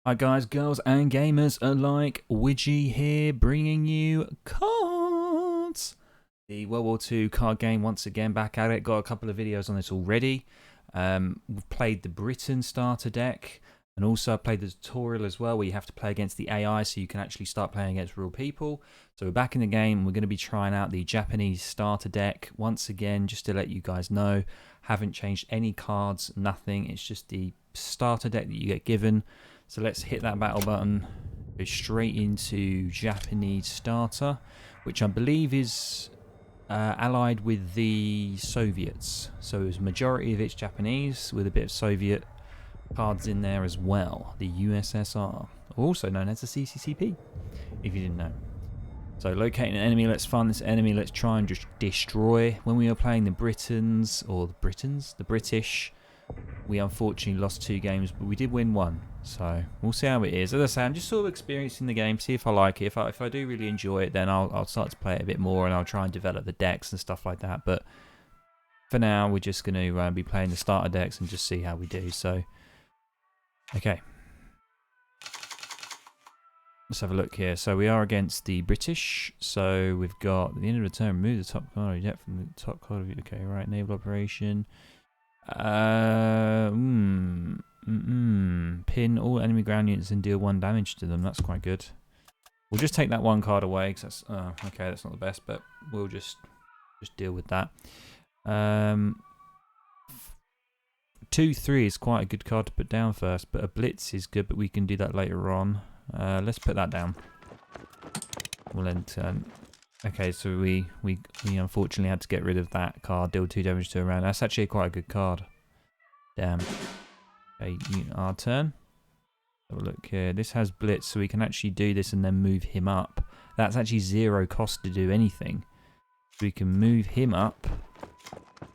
Hi guys, girls and gamers alike, Widgie here bringing you KARDS! The World War II card game once again, back at it. Got a couple of videos on this already. We've played the Britain starter deck, and also I played the tutorial as well where you have to play against the AI so you can actually start playing against real people. So we're back in the game. We're going to be trying out the Japanese starter deck once again, just to let you guys know. Haven't changed any cards, nothing. It's just the starter deck that you get given. So let's hit that battle button, go straight into Japanese starter, which I believe is allied with the Soviets. So it's majority of it's Japanese with a bit of Soviet cards in there as well. The USSR, also known as the CCCP, if you didn't know. So locating an enemy, let's find this enemy, let's try and just destroy. When we were playing the the British, we unfortunately lost 2 games, but we did win 1. So we'll see how it is. As I say, I'm just sort of experiencing the game, see if I like it. If I do really enjoy it, then I'll start to play it a bit more, and I'll try and develop the decks and stuff like that. But for now, we're just going to be playing the starter decks and just see how we do. So, okay. Let's have a look here. So we are against the British. So we've got, at the end of the turn, remove the top card of your deck from the top card of your... Okay, right, naval operation. Pin all enemy ground units and deal 1 damage to them. That's quite good. We'll just take that 1 card away because that's okay. That's not the best, but we'll just deal with that. 2-3 is quite a good card to put down first, but a blitz is good. But we can do that later on. Let's put that down. We'll end turn. Okay, so we unfortunately had to get rid of that card. Deal 2 damage to a round. That's actually quite a good card. Damn. Okay, our turn. Have a look here. This has blitz, so we can actually do this and then move him up. That's actually 0 cost to do anything. So we can move him up,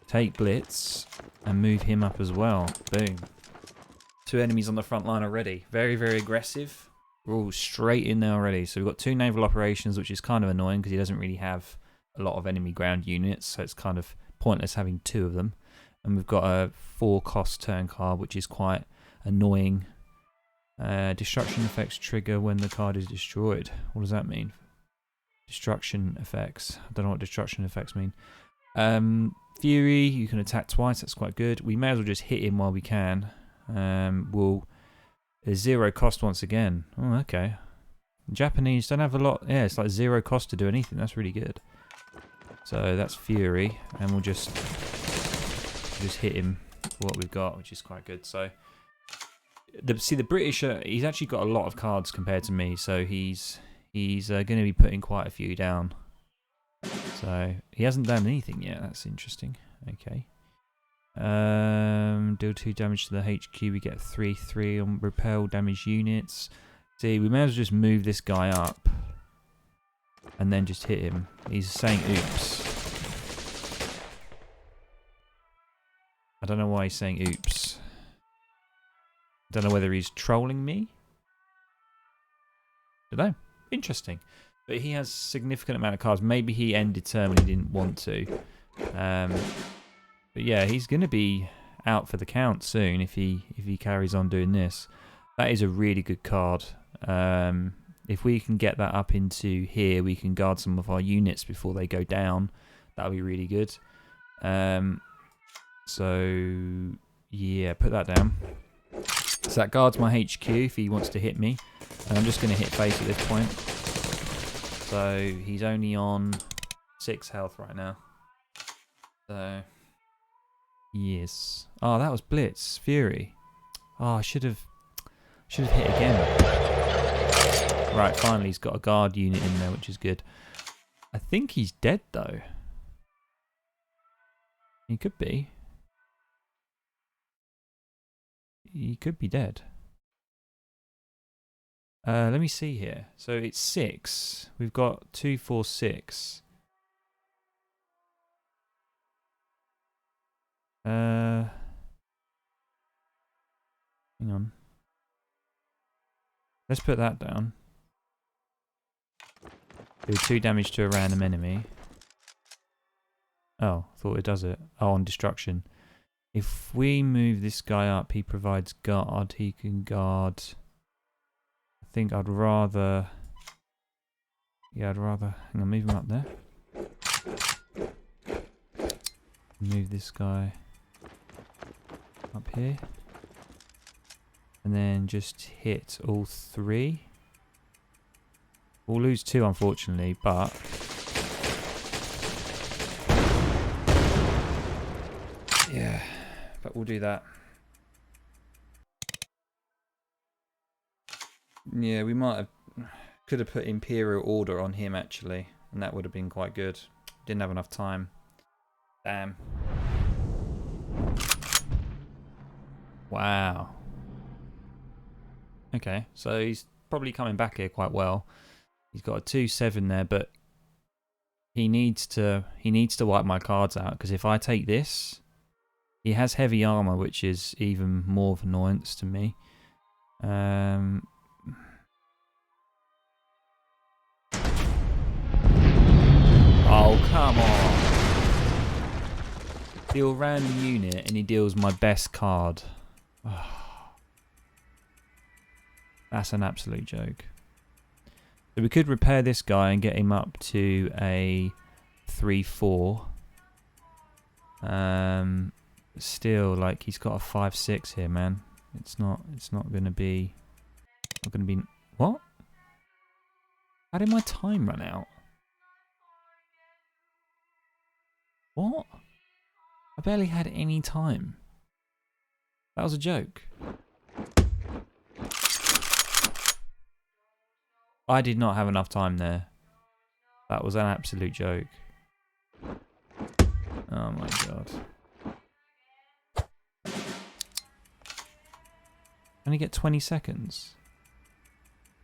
take blitz, and move him up as well. Boom. 2 enemies on the front line already. Very, very aggressive. We're all straight in there already. So we've got 2 naval operations, which is kind of annoying because he doesn't really have a lot of enemy ground units, so it's kind of pointless having 2 of them. And we've got a 4 cost turn card, which is quite annoying. Destruction effects trigger when the card is destroyed. What does that mean? Destruction effects. I don't know what destruction effects mean. Fury, you can attack twice. That's quite good. We may as well just hit him while we can. There's 0 cost once again. Oh, okay. Japanese don't have a lot. Yeah, it's like 0 cost to do anything. That's really good. So that's Fury, and we'll just hit him for what we've got, which is quite good. So, the British, he's actually got a lot of cards compared to me, so he's going to be putting quite a few down. So he hasn't done anything yet. That's interesting. Okay. Deal 2 damage to the HQ. We get 3/3 on repel damage units. See, we may as well just move this guy up and then just hit him. He's saying oops. I don't know why he's saying oops. I don't know whether he's trolling me. I don't know. Interesting. But he has a significant amount of cards. Maybe he ended turn when he didn't want to. But yeah, he's going to be out for the count soon if he carries on doing this. That is a really good card. If we can get that up into here, we can guard some of our units before they go down. That'll be really good. So yeah, put that down. So that guards my HQ if he wants to hit me. And I'm just going to hit face at this point. So he's only on 6 health right now. So yes. Oh, that was Blitz. Fury. Oh, I should have hit again. Right, finally he's got a guard unit in there, which is good. I think he's dead though. He could be. He could be dead. Let me see here. So it's 6. We've got 2, 4, 6. Hang on. Let's put that down. Do 2 damage to a random enemy. Oh, thought it does it. Oh, on destruction. If we move this guy up, he provides guard. He can guard think I'd rather... Yeah, I'd rather... Hang on, move him up there. Move this guy up here. And then just hit all 3. We'll lose 2, unfortunately, but... Yeah, but we'll do that. Yeah, we might have... Could have put Imperial Order on him, actually. And that would have been quite good. Didn't have enough time. Damn. Wow. Okay, so he's probably coming back here quite well. He's got a 2-7 there, but he needs to wipe my cards out, because if I take this, he has heavy armor, which is even more of an annoyance to me. Oh, come on. Deal random unit and he deals my best card. That's an absolute joke. So we could repair this guy and get him up to a 3-4. Still, like, he's got a 5-6 here, man. It's not gonna be what? How did my time run out? What? I barely had any time. That was a joke. I did not have enough time there. That was an absolute joke. Oh my god. Only get 20 seconds.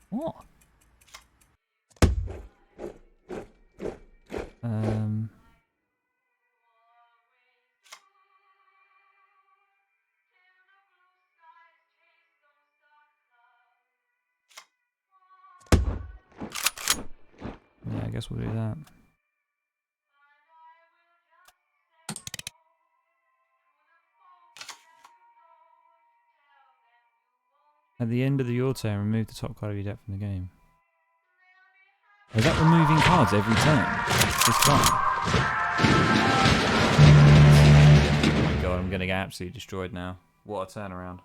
What? Yeah, I guess we'll do that. At the end of your turn, remove the top card of your deck from the game. Is that removing cards every turn? This time. Oh my god, I'm going to get absolutely destroyed now. What a turnaround.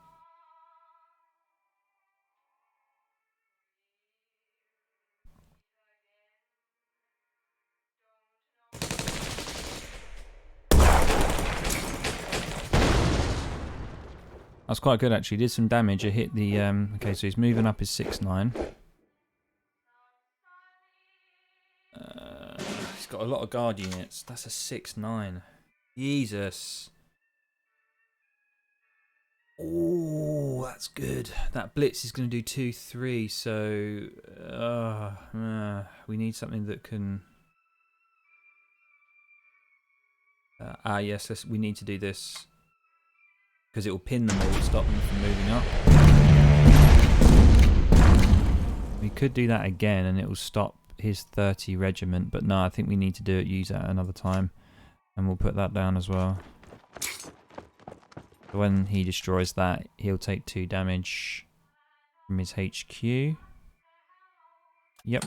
That's quite good actually. Did some damage. It hit the okay, so he's moving up his 6-9. He's got a lot of guard units. That's a 6-9. Jesus. Oh, that's good. That blitz is going to do 2-3. So we need something that can. Yes, we need to do this. Because it will pin them all, stop them from moving up. We could do that again and it will stop his 30 regiment, but no, I think we need to use that another time. And we'll put that down as well. When he destroys that, he'll take 2 damage from his HQ. Yep.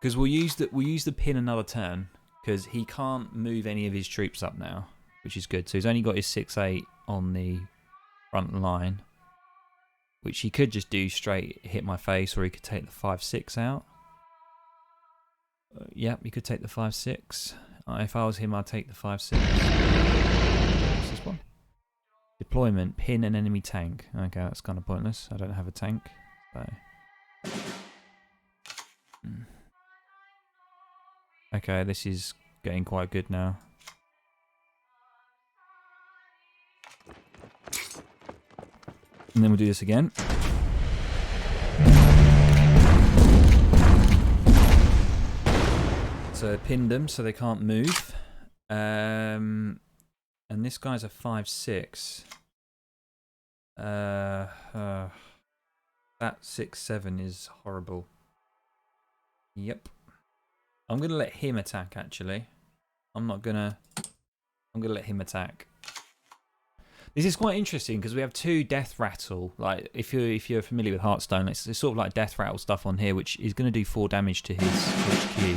Because we'll use the pin another turn, because he can't move any of his troops up now, which is good. So he's only got his 6-8 on the front line, which he could just do straight hit my face, or he could take the 5-6 out. Yep, he could take the 5-6. If I was him, I'd take the 5-6. What's this one? Deployment, pin an enemy tank. Okay, that's kind of pointless. I don't have a tank. So. Okay, this is getting quite good now. And then we'll do this again. So pinned them so they can't move. And this guy's a 5-6. That 6-7 is horrible. Yep. I'm gonna let him attack actually. I'm gonna let him attack. This is quite interesting because we have 2 death rattle. Like if you're familiar with Hearthstone, it's sort of like death rattle stuff on here, which is going to do 4 damage to his HQ.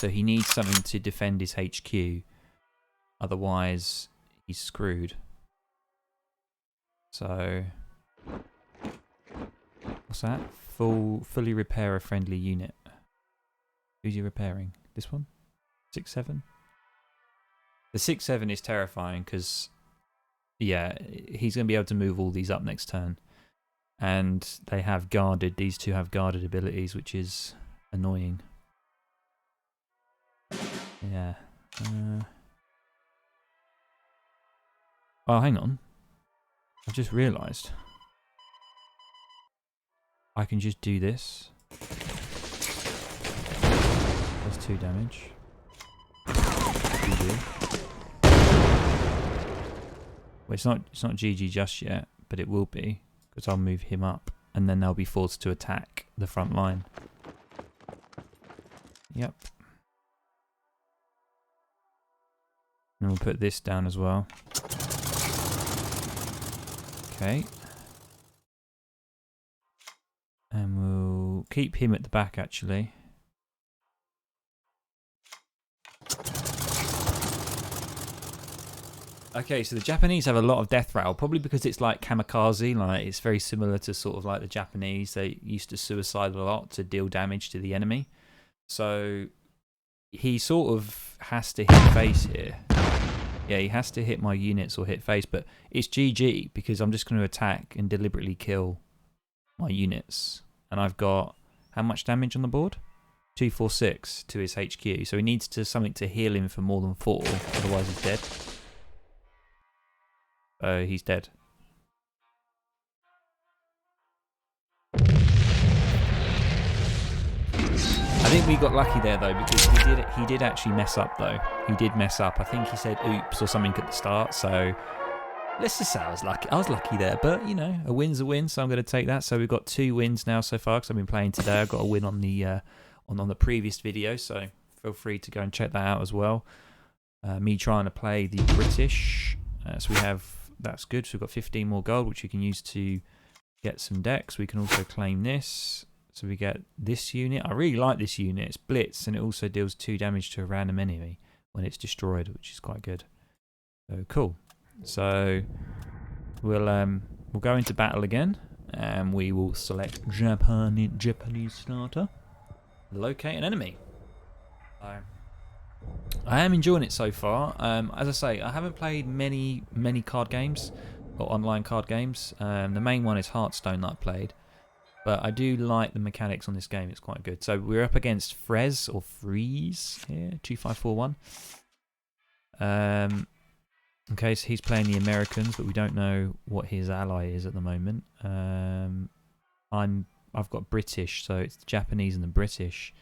So he needs something to defend his HQ. Otherwise, he's screwed. So what's that? Fully repair a friendly unit. Who's he repairing? This one? 6/7. The 6/7 is terrifying because, yeah, he's going to be able to move all these up next turn. And they have guarded, these 2 have guarded abilities, which is annoying. Yeah. Oh, hang on. I've just realised. I can just do this. That's 2 damage. GG. Well, it's not GG just yet, but it will be, because I'll move him up, and then they'll be forced to attack the front line. Yep. And we'll put this down as well. Okay. And we'll keep him at the back, actually. Okay, so the Japanese have a lot of death rattle, probably because it's like kamikaze, like it's very similar to sort of like the Japanese. They used to suicide a lot to deal damage to the enemy. So he sort of has to hit face here. Yeah, he has to hit my units or hit face, but it's GG because I'm just going to attack and deliberately kill my units. And I've got how much damage on the board? 246 to his HQ. So he needs something to heal him for more than 4, otherwise he's dead. He's dead. I think we got lucky there though, because he did actually mess up though. He did mess up. I think he said oops or something at the start, so let's just say I was lucky. I was lucky there, but you know, a win's a win, so I'm going to take that. So we've got 2 wins now so far because I've been playing today. I got a win on the on the previous video, so feel free to go and check that out as well. Me trying to play the British, so we have. That's good. So we've got 15 more gold, which we can use to get some decks. We can also claim this. So we get this unit. I really like this unit. It's Blitz, and it also deals 2 damage to a random enemy when it's destroyed, which is quite good. So cool. So we'll go into battle again, and we will select Japanese starter. Locate an enemy. I am enjoying it so far. As I say, I haven't played many card games or online card games. The main one is Hearthstone that I played, but I do like the mechanics on this game. It's quite good. So we're up against Frez or Freeze here, 2541. Okay, so he's playing the Americans, but we don't know what his ally is at the moment. I've got British, so it's the Japanese and the British.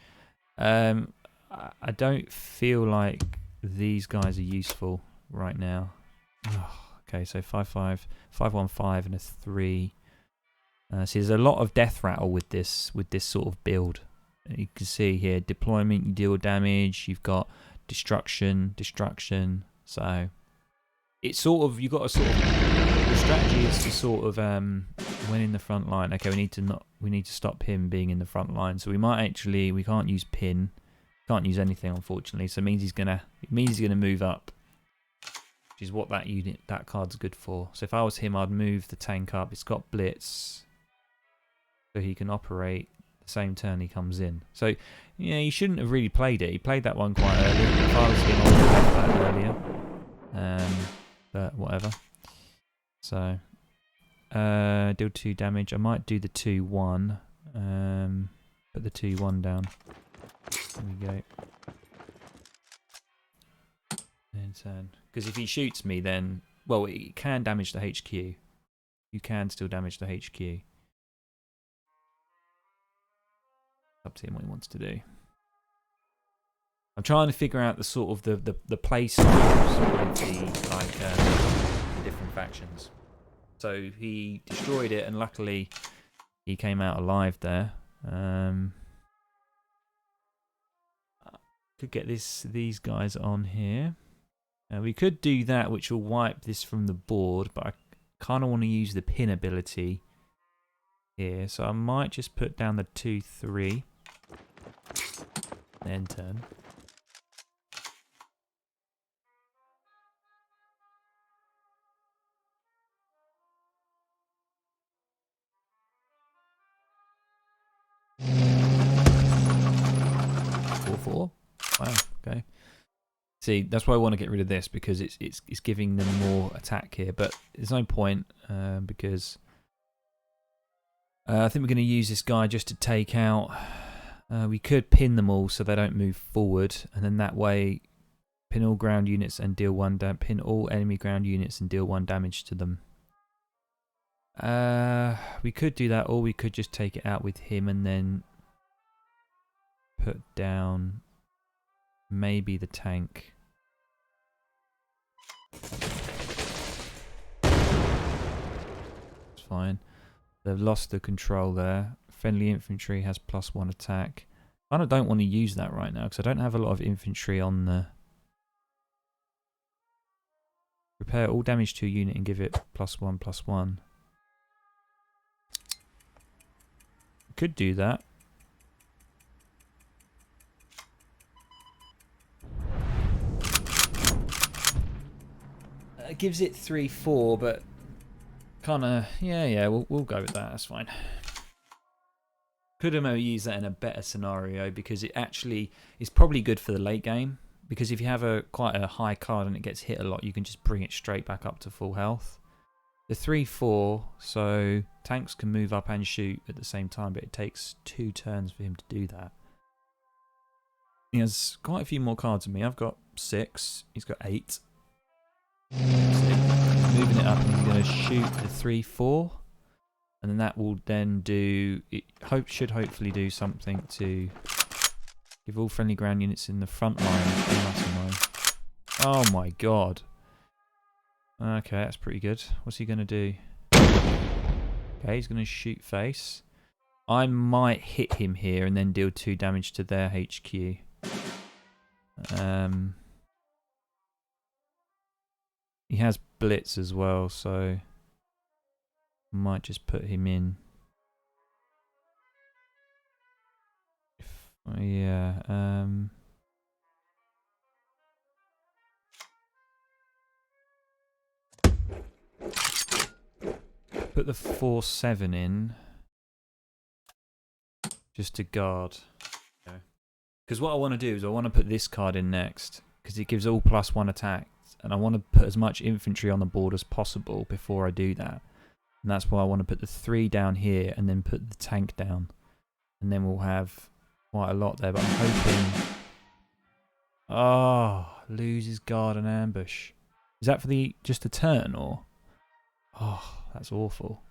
I don't feel like these guys are useful right now. Oh, okay, so 5-5, 5-1-5 and a 3. See, there's a lot of death rattle with this sort of build. You can see here, deployment, you deal damage. You've got destruction. So it's sort of, you got to sort of, the strategy is to sort of when in the front line. Okay, we need to stop him being in the front line. So we can't use pin. Can't use anything, unfortunately. So it means he's gonna move up, which is what that card's good for. So if I was him, I'd move the tank up. It's got blitz, so he can operate the same turn he comes in. So yeah, he shouldn't have really played it. He played that one quite early. If I was him, I would have played that earlier. But whatever. So deal 2 damage. I might do the 2-1. Put the 2-1 down. There we go. And turn. Because if he shoots me, then well, it can damage the HQ. You can still damage the HQ. Up to him what he wants to do. I'm trying to figure out the sort of the play styles of the different factions. So he destroyed it, and luckily he came out alive there. Could get these guys on here. We could do that, which will wipe this from the board, but Kind of want to use the pin ability here, so I might just put down the 2-3, then turn. Four. Wow. Okay. See, that's why I want to get rid of this, because it's giving them more attack here, but there's no point because I think we're going to use this guy just to take out. We could pin them all so they don't move forward, and then that way, pin all ground units and deal pin all enemy ground units and deal 1 damage to them. We could do that, or we could just take it out with him and then put down maybe the tank. It's fine. They've lost the control there. Friendly infantry has +1 attack. I kind of don't want to use that right now because I don't have a lot of infantry on the... Repair all damage to a unit and give it +1/+1. Could do that. It gives it 3-4, but kind of we'll go with that. That's fine. Could have maybe used that in a better scenario because it actually is probably good for the late game. Because if you have quite a high card and it gets hit a lot, you can just bring it straight back up to full health. The 3-4, so tanks can move up and shoot at the same time, but it takes 2 turns for him to do that. He has quite a few more cards than me. I've got 6. He's got 8. So moving it up, and he's going to shoot the 3-4, and then that will then do. It should hopefully do something to give all friendly ground units in the front line. Oh my god. Okay, that's pretty good. What's he going to do? Okay, he's going to shoot face. I might hit him here and then deal 2 damage to their HQ. He has blitz as well, so I might just put him in. Put the 4-7 in just to guard. Because what I want to do is I want to put this card in next because it gives all +1 attack, and I want to put as much infantry on the board as possible before I do that. And that's why I want to put the 3 down here and then put the tank down, and then we'll have quite a lot there. But I'm hoping. Oh, loses guard and ambush. Is that for just a turn or? Oh, that's awful.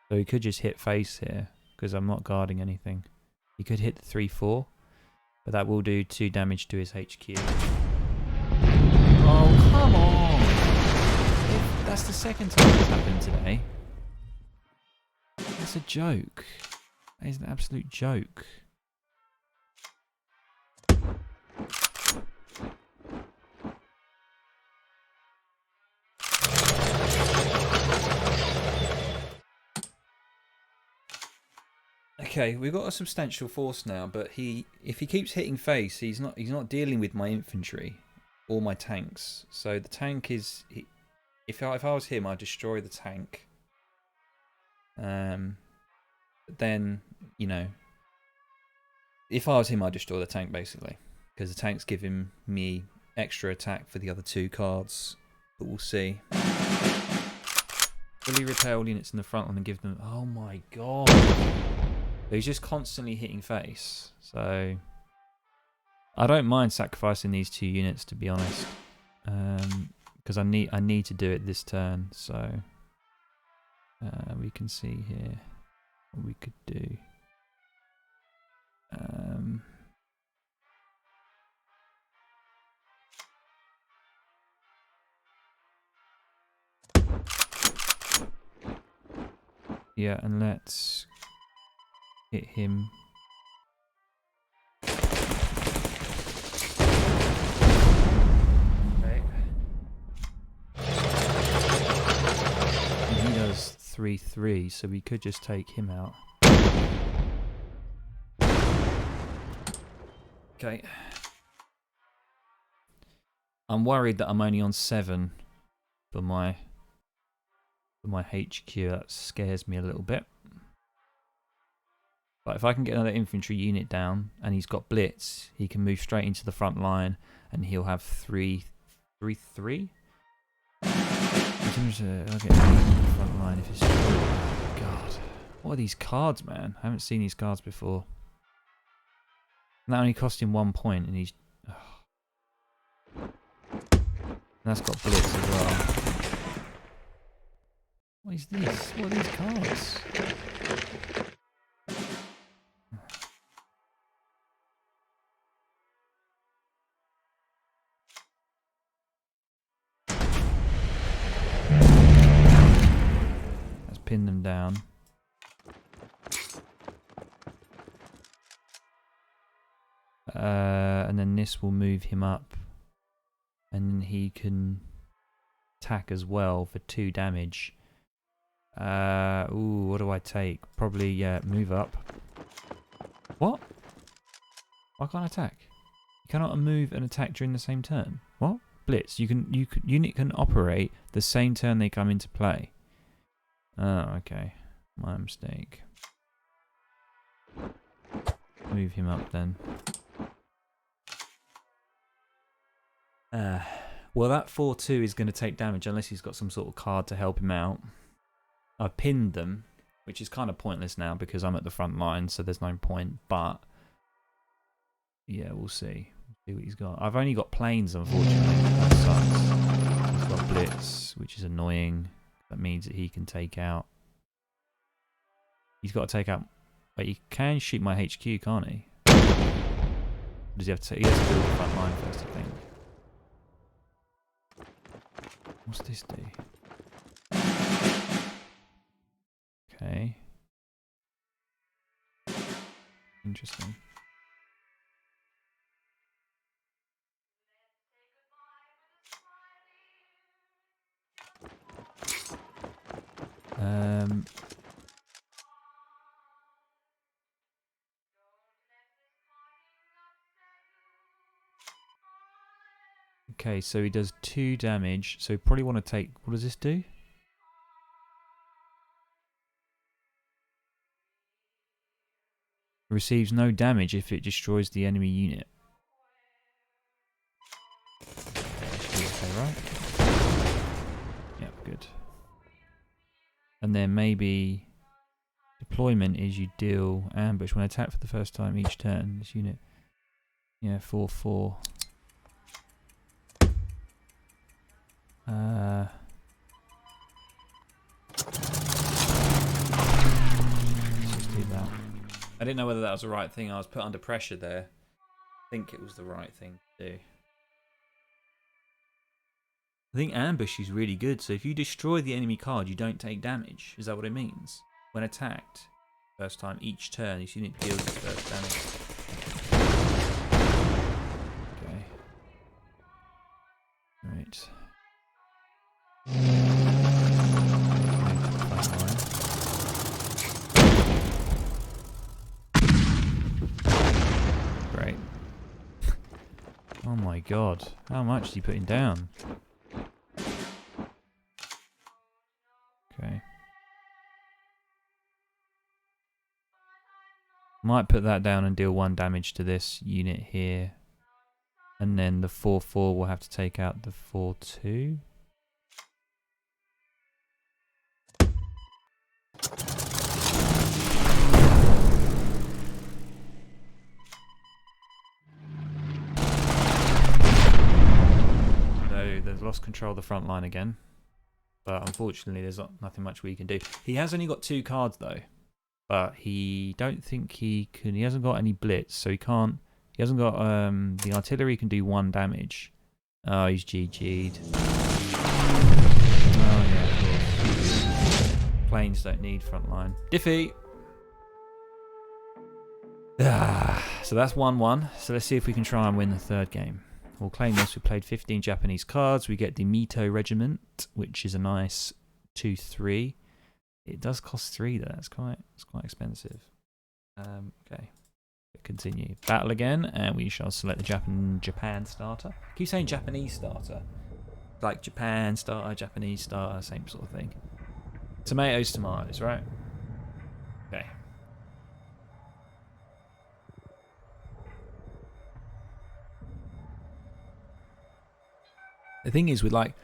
So he could just hit face here because I'm not guarding anything. He could hit the 3-4, but that will do 2 damage to his HQ. Oh, come on! That's the second time it's happened today. That's a joke. That is an absolute joke. Okay, we've got a substantial force now, but if he keeps hitting face, he's not dealing with my infantry or my tanks. So the tank is, if I was him, I'd destroy the tank. But then, you know, if I was him, I'd destroy the tank basically, because the tank's giving me extra attack for the other 2 cards. But we'll see. Fully repair all units in the front line and give them. Oh my god! So he's just constantly hitting face. So I don't mind sacrificing these 2 units, to be honest, because I need to do it this turn. So we can see here what we could do. Yeah, and let's hit him. Okay. 3-3, so we could just take him out. Okay. I'm worried that I'm only on 7 for my HQ. That scares me a little bit. But if I can get another infantry unit down and he's got blitz, he can move straight into the front line and he'll have 3-3. I'll get the front line if it's true. God, what are these cards, man? I haven't seen these cards before. And that only cost him 1 point, and he's. And that's got blitz as well. What is this? What are these cards? Let's pin them down. And then this will move him up. And he can attack as well for 2 damage. Ooh, what do I take? Probably move up. What? Why can't I attack? You cannot move and attack during the same turn. What? Blitz. Unit can operate the same turn they come into play. Oh, okay. My mistake. Move him up then. Well, that 4-2 is going to take damage unless he's got some sort of card to help him out. I've pinned them, which is kind of pointless now because I'm at the front line, so there's no point. But yeah, we'll see. See what he's got. I've only got planes, unfortunately. That sucks. He's got blitz, which is annoying. That means that he can take out. He's got to take out. But he can shoot my HQ, can't he? Does he have to? He has to build the front line first, I think. What's this do? Okay. Interesting. Okay, so he does 2 damage, so we probably want to take... What does this do? Receives no damage if it destroys the enemy unit. Okay, right? Yep, good. And then maybe... Deployment is you deal ambush. When attack for the first time each turn, this unit... Yeah, 4-4. Let's just do that. I didn't know whether that was the right thing. I was put under pressure there. I think it was the right thing to do. I think ambush is really good. So if you destroy the enemy card, you don't take damage. Is that what it means? When attacked, first time each turn, this unit deals its first damage. Okay. Right. Great. Oh my god. How much is he putting down? Okay. Might put that down and deal 1 damage to this unit here. And then the 4-4 will have to take out the 4-2. So they've lost control of the front line again. But unfortunately there's nothing much we can do. He has only got 2 cards though. But he don't think he can. He hasn't got any blitz, so he can't. He hasn't got the artillery can do 1 damage. Oh, he's GG'd. Oh yeah, of course. Planes don't need front line. Defeat. So that's 1-1. So let's see if we can try and win the 3rd game. We'll claim this. We played 15 Japanese cards. We get the Mito Regiment, which is a nice 2-3. It does cost 3 though. It's quite expensive. Okay. Continue. Battle again, and we shall select the Japan starter. I keep saying Japanese starter. Like Japan starter, Japanese starter, same sort of thing. Tomatoes, right? Okay. The thing is with like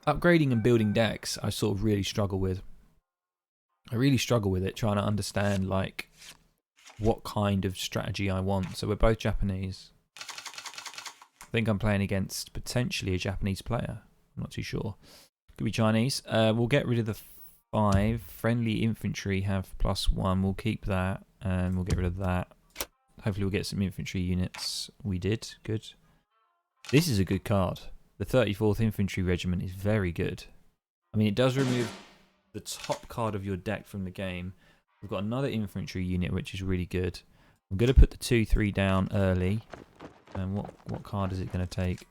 upgrading and building decks, I sort of really struggle with. I really struggle with it, trying to understand like what kind of strategy I want. So we're both Japanese. I think I'm playing against potentially a Japanese player. I'm not too sure. Could be Chinese. We'll get rid of the 5. Friendly infantry have +1. We'll keep that, and we'll get rid of that. Hopefully we'll get some infantry units. We did. Good. This is a good card. The 34th Infantry Regiment is very good. I mean, it does remove the top card of your deck from the game. We've got another infantry unit, which is really good. I'm going to put the 2-3 down early. And what card is it going to take?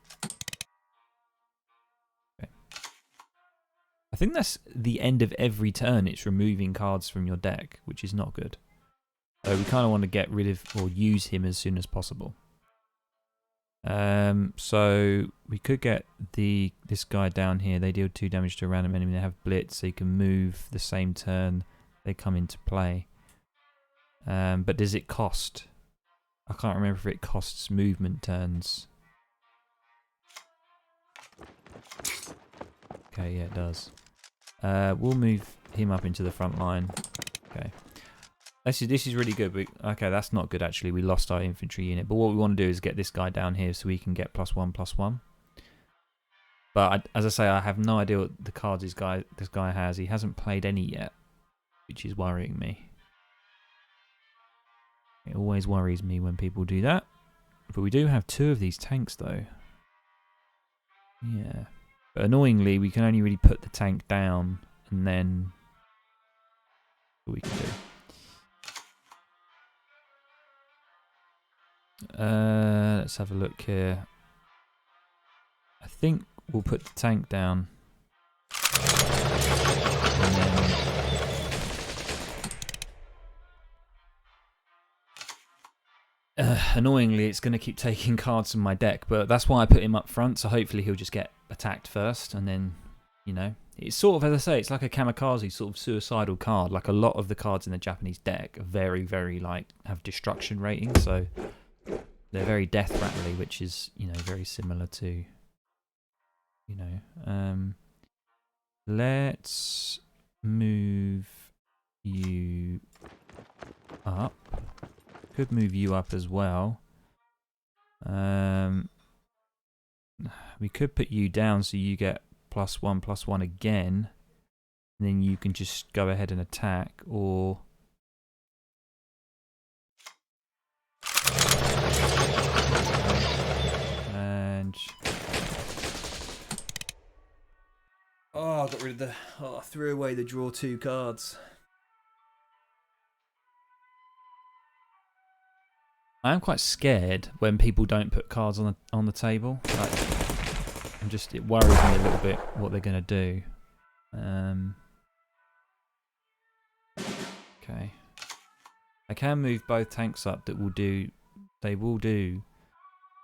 Okay. I think that's the end of every turn. It's removing cards from your deck, which is not good. So we kind of want to get rid of or use him as soon as possible. So we could get this guy down here. They deal 2 damage to a random enemy. They have blitz, so you can move the same turn they come into play. But does it cost? I can't remember if it costs movement turns. Okay, yeah, it does. We'll move him up into the front line. Okay. This is really good. Okay, that's not good actually. We lost our infantry unit. But what we want to do is get this guy down here so we can get +1/+1. But as I say, I have no idea what the cards this guy has. He hasn't played any yet, which is worrying me. It always worries me when people do that. But we do have 2 of these tanks though. Yeah. But annoyingly, we can only really put the tank down and then what we can do. Let's have a look here. I think we'll put the tank down. And then annoyingly, it's going to keep taking cards from my deck, but that's why I put him up front, so hopefully he'll just get attacked first, and then, you know, it's sort of, as I say, it's like a kamikaze sort of suicidal card. Like a lot of the cards in the Japanese deck are very, very, like, have destruction ratings, so they're very death rattly, which is, you know, very similar to, you know, let's move you up. Could move you up as well. We could put you down so you get +1/+1 again. And then you can just go ahead and attack, or and I got rid of the I threw away the draw 2 cards. I am quite scared when people don't put cards on the table. Like, it worries me a little bit what they're going to do. Okay. I can move both tanks up. They will do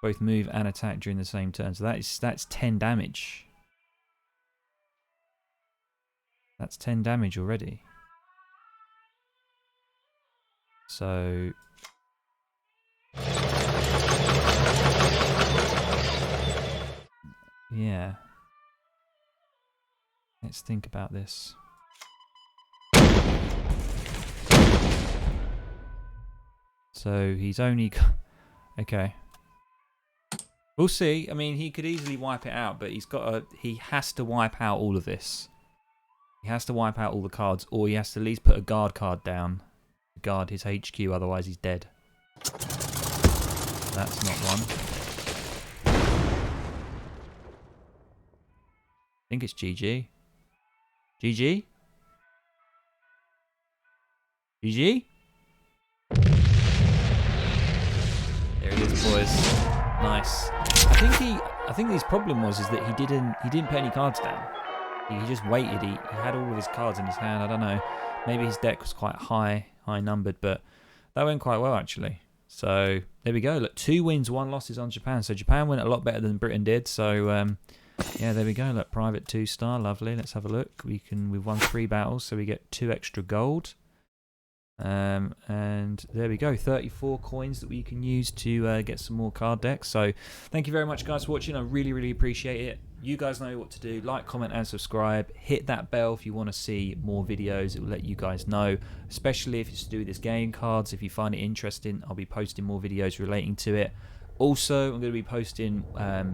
both move and attack during the same turn. So that's 10 damage. That's 10 damage already. So yeah. Let's think about this. So he's only okay. We'll see. I mean, he could easily wipe it out, but he has to wipe out all of this. He has to wipe out all the cards, or he has to at least put a guard card down to guard his HQ, otherwise he's dead. That's not one. I think it's GG. GG? GG? There it is, boys. Nice. I think his problem was that he didn't put any cards down. He just waited. He had all of his cards in his hand. I don't know. Maybe his deck was quite high numbered, but that went quite well actually. So there we go. Look, 2 wins, 1 losses on Japan. So Japan went a lot better than Britain did. So yeah, there we go. Look, private 2-star, lovely. Let's have a look. We've won 3 battles, so we get 2 extra gold. And there we go, 34 coins that we can use to get some more card decks. So thank you very much guys for watching. I really appreciate it. You guys know what to do. Like, comment and subscribe. Hit that bell if you want to see more videos. It will let you guys know, especially if it's to do with this game cards. If you find it interesting, I'll be posting more videos relating to it. Also, I'm going to be posting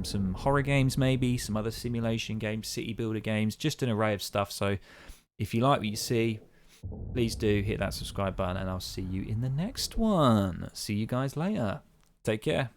some horror games, maybe some other simulation games, city builder games, just an array of stuff. So if you like what you see, please do hit that subscribe button, and I'll see you in the next one. See you guys later. Take care.